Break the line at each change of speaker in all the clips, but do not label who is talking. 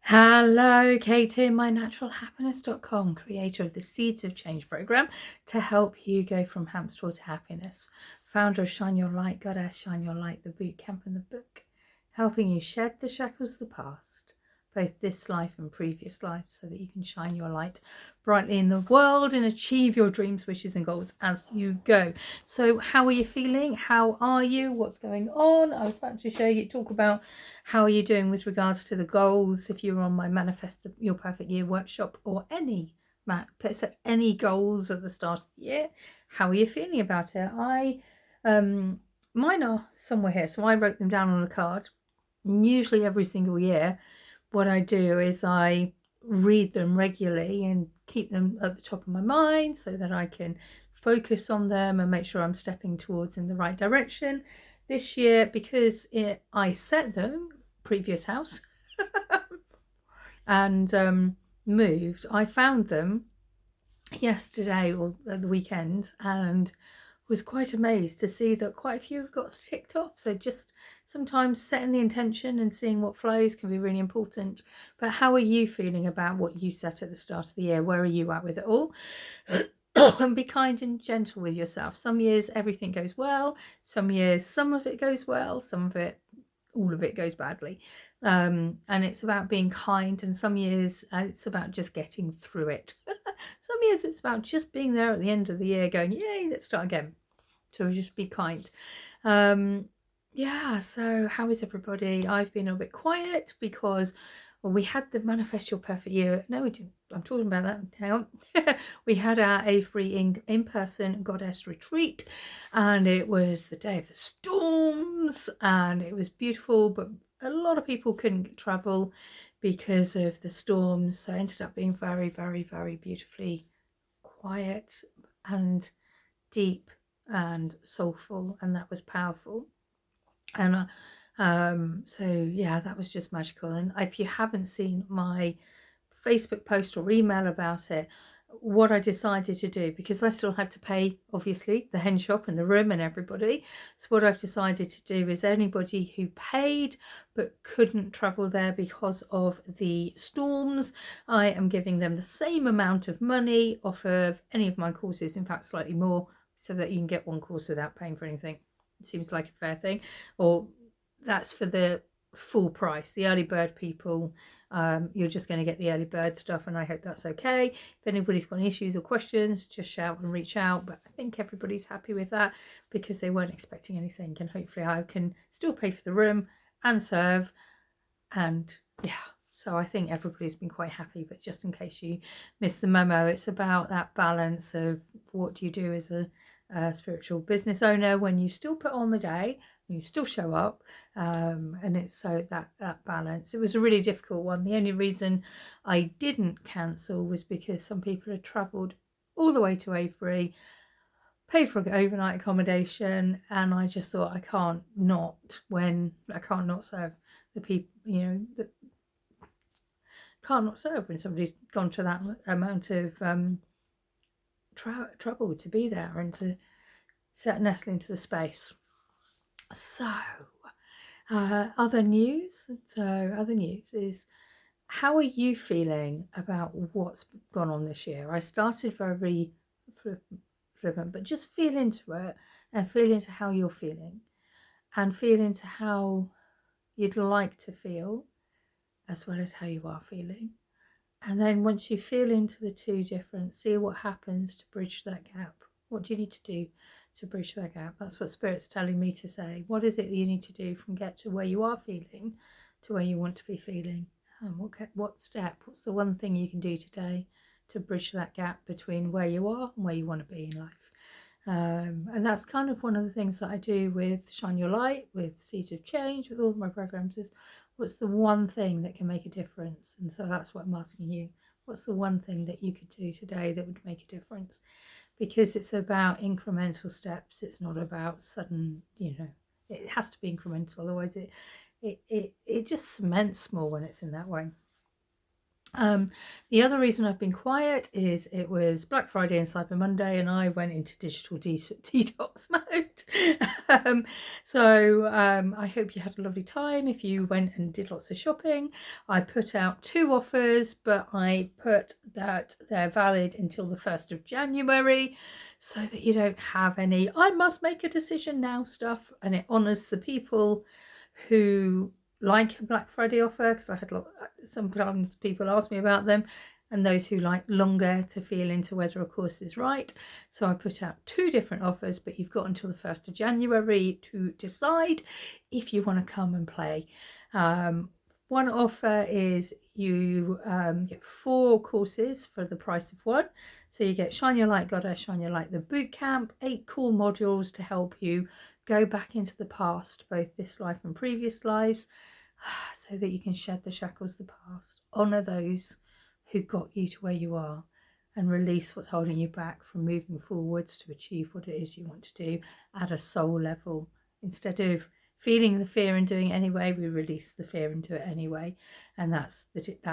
Hello, Kate here, mynaturalhappiness.com, creator of the Seeds of Change program to help you go from hamster to happiness. Founder of Shine Your Light, Goddess Shine Your Light, the boot camp and the book, helping you shed the shackles of the past, both this life and previous life, so that you can shine your light brightly in the world and achieve your dreams, wishes and goals as you go. So how are you feeling? How are you? What's going on? I was about to talk about how are you doing with regards to the goals? If you're on my Manifest Your Perfect Year workshop or set any goals at the start of the year, how are you feeling about it? Mine are somewhere here, so I wrote them down on a card. And usually every single year, what I do is I read them regularly and keep them at the top of my mind so that I can focus on them and make sure I'm stepping towards in the right direction. This year, because I set them, previous house, and moved, I found them yesterday or the weekend and was quite amazed to see that quite a few have got ticked off. So just sometimes setting the intention and seeing what flows can be really important. But how are you feeling about what you set at the start of the year? Where are you at with it all? And be kind and gentle with yourself. Some years everything goes well, some years some of it goes well, some of it, all of it goes badly. And it's about being kind, and some years it's about just getting through it. Some years it's about just being there at the end of the year going, yay, let's start again. So just be kind. Yeah, so how is everybody? I've been a bit quiet because we had the Manifest Your Perfect Year. No, we didn't. I'm talking about that. Hang on. We had our Avery in-person goddess retreat, and it was the day of the storms, and it was beautiful, but a lot of people couldn't travel because of the storms. So it ended up being very, very, very beautifully quiet and deep and soulful, and that was powerful. And so yeah, that was just magical. And if you haven't seen my Facebook post or email about it, what I decided to do, because I still had to pay obviously the hen shop and the room and everybody, so what I've decided to do is anybody who paid but couldn't travel there because of the storms, I am giving them the same amount of money off of any of my courses, in fact slightly more, so that you can get one course without paying for anything. It seems like a fair thing. Or that's for the full price. The early bird people, you're just going to get the early bird stuff, and I hope that's okay. If anybody's got any issues or questions, just shout and reach out. But I think everybody's happy with that because they weren't expecting anything, and hopefully I can still pay for the room and serve. And yeah, so I think everybody's been quite happy. But just in case you missed the memo, it's about that balance of what do you do as a spiritual business owner when you still put on the day, you still show up, and it's so that balance. It was a really difficult one. The only reason I didn't cancel was because some people had travelled all the way to Avebury, paid for overnight accommodation, and I just thought I can't not serve the people, can't not serve when somebody's gone to that amount of trouble to be there and to nestle into the space. So other news is, how are you feeling about what's gone on this year? I started very driven, but just feel into it and feel into how you're feeling and feel into how you'd like to feel as well as how you are feeling. And then once you feel into the two different, see what happens to bridge that gap. What do you need to do to bridge that gap? That's what Spirit's telling me to say. What is it that you need to do from get to where you are feeling to where you want to be feeling? And what step, what's the one thing you can do today to bridge that gap between where you are and where you want to be in life? And that's kind of one of the things that I do with Shine Your Light, with Seeds of Change, with all of my programs, is what's the one thing that can make a difference? And so that's what I'm asking you. What's the one thing that you could do today that would make a difference? Because it's about incremental steps. It's not about sudden, it has to be incremental. Otherwise it just cements more when it's in that way. The other reason I've been quiet is it was Black Friday and Cyber Monday, and I went into digital detox mode. I hope you had a lovely time if you went and did lots of shopping. I put out 2 offers, but I put that they're valid until the 1st of January so that you don't have any I must make a decision now stuff, and it honours the people who like a Black Friday offer, because I had sometimes people ask me about them, and those who like longer to feel into whether a course is right. So I put out 2 different offers, but you've got until the 1st of January to decide if you want to come and play. One offer is you get 4 courses for the price of 1. So you get Shine Your Light Goddess, Shine Your Light the Bootcamp, 8 cool modules to help you go back into the past, both this life and previous lives, so that you can shed the shackles of the past, honour those who got you to where you are, and release what's holding you back from moving forwards to achieve what it is you want to do at a soul level. Instead of feeling the fear and doing it anyway, we release the fear and do it anyway. And that's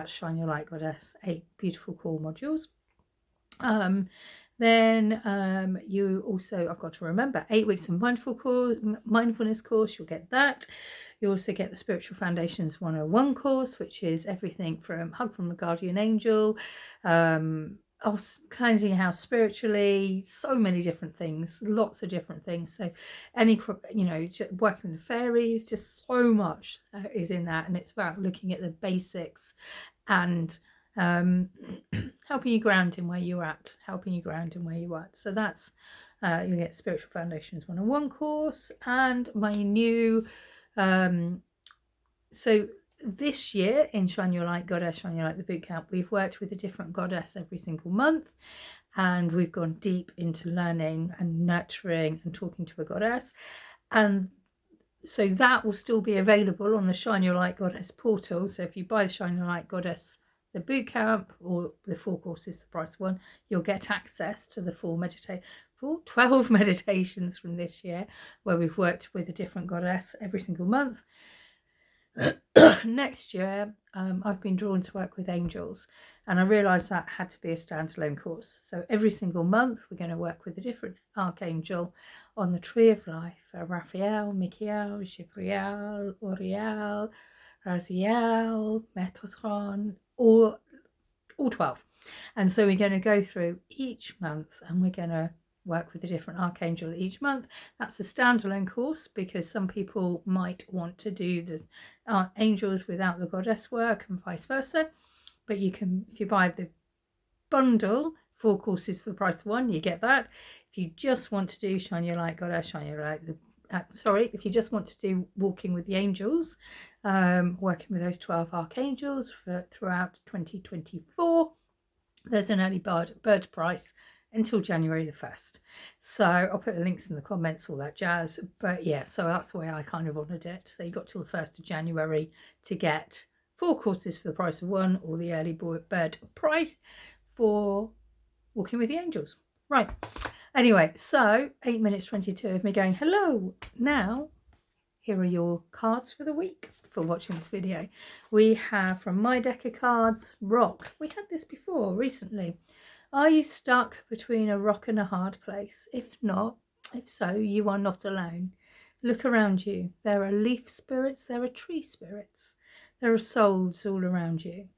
Shine Your Light Goddess, 8 beautiful core modules. You also, I've got to remember, 8 weeks of mindfulness course, you'll get that. You also get the Spiritual Foundations 101 course, which is everything from Hug from a Guardian Angel, cleansing your house spiritually, so many different things, lots of different things. So working with the fairies, just so much is in that, and it's about looking at the basics and helping you ground in where you're at, So that's you get Spiritual Foundations 101 course, and my new so this year in Shine Your Light Goddess, Shine Your Light the Bootcamp, we've worked with a different goddess every single month, and we've gone deep into learning and nurturing and talking to a goddess. And so that will still be available on the Shine Your Light Goddess portal. So if you buy the Shine Your Light Goddess the Bootcamp or the 4 courses, the price 1, you'll get access to the full 12 meditations from this year, where we've worked with a different goddess every single month. Next year, I've been drawn to work with angels, and I realised that had to be a standalone course. So every single month, we're going to work with a different archangel on the Tree of Life: Raphael, Michael, Gabriel, Uriel, Raziel, Metatron, all 12. And so we're going to go through each month, and we're going to work with a different archangel each month. That's a standalone course, because some people might want to do this angels without the goddess work, and vice versa. But you can, if you buy the bundle, 4 courses for the price of 1, you get that. If you just want to do Shine Your Light Goddess, Shine Your Light if you just want to do Walking with the Angels, working with those 12 archangels throughout 2024, there's an early bird price until January the 1st. So I'll put the links in the comments, all that jazz. But yeah, so that's the way I kind of honoured it. So you got till the 1st of January to get 4 courses for the price of 1, or the early bird price for Walking with the Angels. Right. Anyway, so 8 minutes 22 of me going, hello. Now, here are your cards for the week for watching this video. We have, from my deck of cards, Rock. We had this before recently. Are you stuck between a rock and a hard place? If so, you are not alone. Look around you. There are leaf spirits, there are tree spirits. There are souls all around you.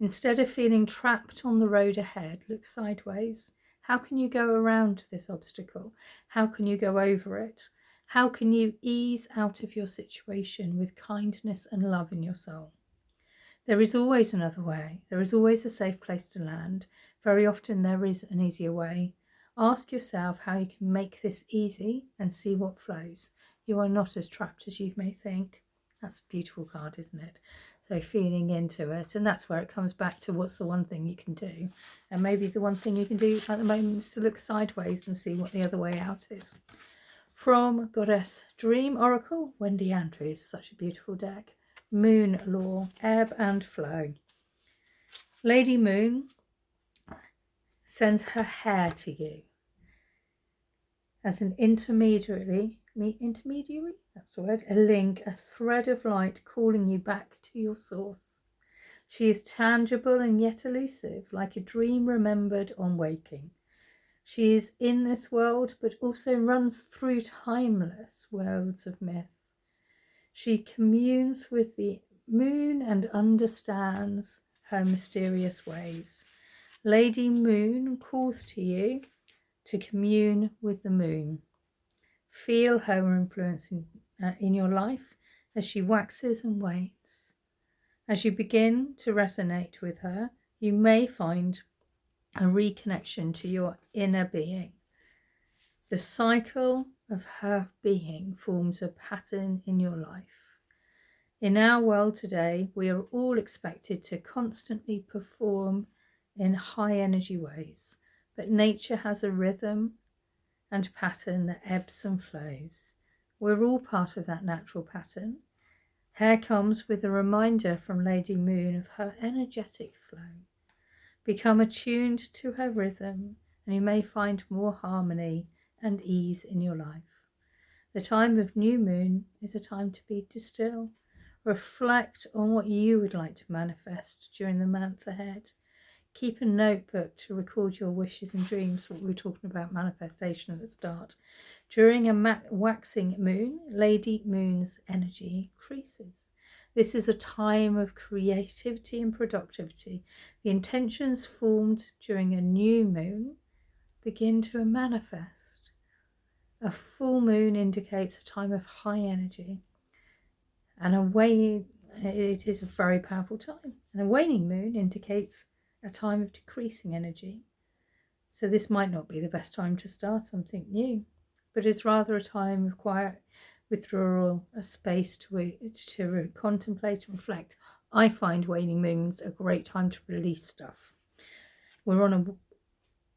Instead of feeling trapped on the road ahead, look sideways. How can you go around this obstacle? How can you go over it? How can you ease out of your situation with kindness and love in your soul? There is always another way. There is always a safe place to land. Very often there is an easier way. Ask yourself how you can make this easy and see what flows. You are not as trapped as you may think. That's a beautiful card, isn't it? So feeling into it, and that's where it comes back to what's the one thing you can do. And maybe the one thing you can do at the moment is to look sideways and see what the other way out is. From Goddess Dream Oracle, Wendy Andrews. Such a beautiful deck. Moon Law, Ebb and Flow. Lady Moon sends her hair to you as an intermediary, that's the word, a link, a thread of light calling you back to your source. She is tangible and yet elusive, like a dream remembered on waking. She is in this world, but also runs through timeless worlds of myth. She communes with the moon and understands her mysterious ways. Lady Moon calls to you to commune with the moon. Feel her influence in your life as she waxes and wanes. As you begin to resonate with her, you may find a reconnection to your inner being. The cycle of her being forms a pattern in your life. In our world today, we are all expected to constantly perform in high energy ways, but nature has a rhythm and pattern that ebbs and flows. We're all part of that natural pattern. Here comes with a reminder from Lady Moon of her energetic flow. Become attuned to her rhythm, and you may find more harmony and ease in your life. The time of new moon is a time to be still. Reflect on what you would like to manifest during the month ahead. Keep a notebook to record your wishes and dreams, what we were talking about manifestation at the start. During a waxing moon, Lady Moon's energy increases. This is a time of creativity and productivity. The intentions formed during a new moon begin to manifest. A full moon indicates a time of high energy, and it is a very powerful time. And a waning moon indicates a time of decreasing energy. So this might not be the best time to start something new, but it's rather a time of quiet withdrawal, a space to contemplate and reflect. I find waning moons a great time to release stuff. We're on a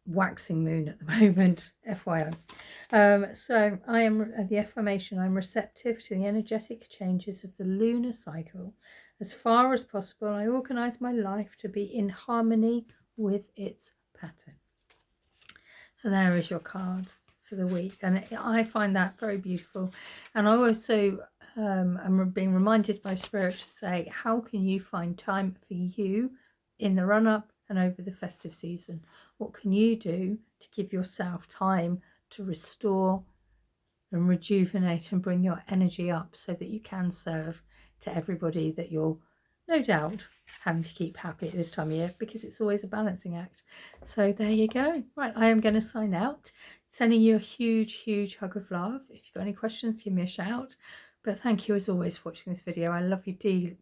waxing moon at the moment, FYI. So I am the affirmation. I'm receptive to the energetic changes of the lunar cycle. As far as possible, I organize my life to be in harmony with its pattern. So there is your card for the week, and I find that very beautiful. And I also am being reminded by Spirit to say, how can you find time for you in the run-up and over the festive season? What can you do to give yourself time to restore and rejuvenate and bring your energy up so that you can serve to everybody that you're no doubt having to keep happy at this time of year, because it's always a balancing act. So there you go. Right, I am going to sign out, sending you a huge hug of love. If you've got any questions, give me a shout. But thank you as always for watching this video. I love you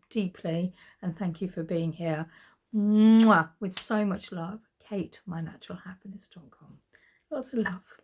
deeply, and thank you for being here. Mwah, with so much love. Kate, mynaturalhappiness.com. Lots of love.